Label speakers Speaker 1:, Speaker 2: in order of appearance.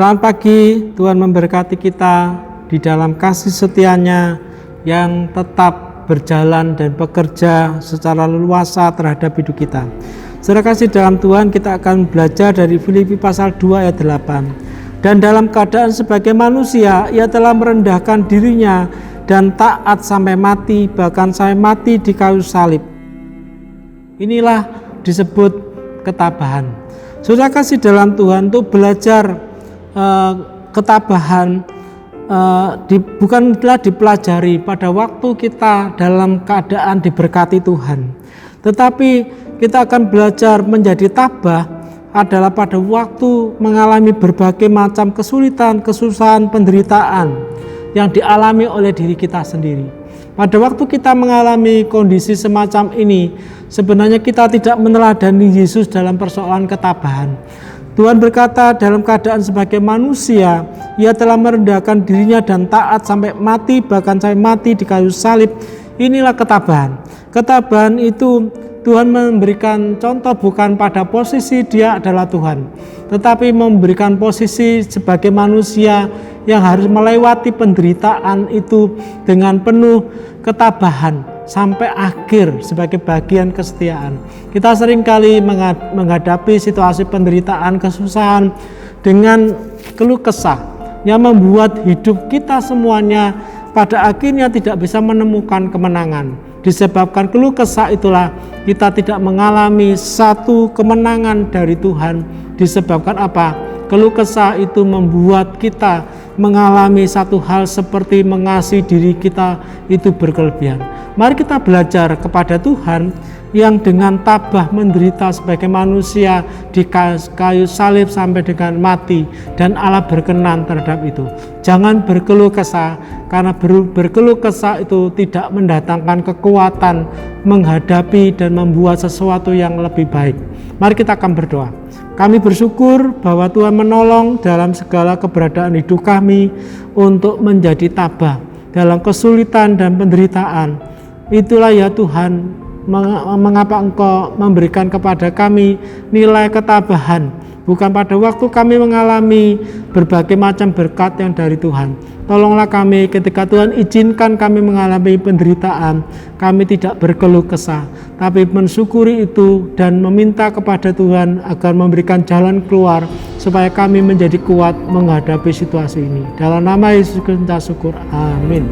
Speaker 1: Selamat pagi, Tuhan memberkati kita di dalam kasih setia-Nya yang tetap berjalan dan bekerja secara leluasa terhadap hidup kita. Saudara kasih dalam Tuhan, kita akan belajar dari Filipi pasal 2 ayat 8. Dan dalam keadaan sebagai manusia, ia telah merendahkan dirinya dan taat sampai mati, bahkan sampai mati di kayu salib. Inilah disebut ketabahan. Saudara kasih dalam Tuhan, untuk belajar ketabahan bukanlah dipelajari pada waktu kita dalam keadaan diberkati Tuhan, tetapi kita akan belajar menjadi tabah adalah pada waktu mengalami berbagai macam kesulitan, kesusahan, penderitaan yang dialami oleh diri kita sendiri. Pada waktu kita mengalami kondisi semacam ini, sebenarnya kita tidak meneladani Yesus dalam persoalan ketabahan. Tuhan berkata, dalam keadaan sebagai manusia, ia telah merendahkan dirinya dan taat sampai mati, bahkan sampai mati di kayu salib. Inilah ketabahan. Ketabahan itu Tuhan memberikan contoh bukan pada posisi dia adalah Tuhan, tetapi memberikan posisi sebagai manusia yang harus melewati penderitaan itu dengan penuh ketabahan sampai akhir sebagai bagian kesetiaan. Kita seringkali menghadapi situasi penderitaan, kesusahan dengan keluh kesah yang membuat hidup kita semuanya pada akhirnya tidak bisa menemukan kemenangan. Disebabkan keluh kesah itulah kita tidak mengalami satu kemenangan dari Tuhan. Disebabkan apa? Keluh kesah itu membuat kita mengalami satu hal seperti mengasihi diri kita itu berkelebihan. Mari kita belajar kepada Tuhan yang dengan tabah menderita sebagai manusia di kayu salib sampai dengan mati, dan Allah berkenan terhadap itu. Jangan berkeluh kesah, karena berkeluh kesah itu tidak mendatangkan kekuatan menghadapi dan membuat sesuatu yang lebih baik. Mari kita akan berdoa. Kami bersyukur bahwa Tuhan menolong dalam segala keberadaan hidup kami untuk menjadi tabah dalam kesulitan dan penderitaan. Itulah ya Tuhan, mengapa Engkau memberikan kepada kami nilai ketabahan, bukan pada waktu kami mengalami berbagai macam berkat yang dari Tuhan. Tolonglah kami ketika Tuhan izinkan kami mengalami penderitaan, kami tidak berkeluh kesah, tapi mensyukuri itu dan meminta kepada Tuhan agar memberikan jalan keluar supaya kami menjadi kuat menghadapi situasi ini. Dalam nama Yesus Kristus kita syukur. Amin.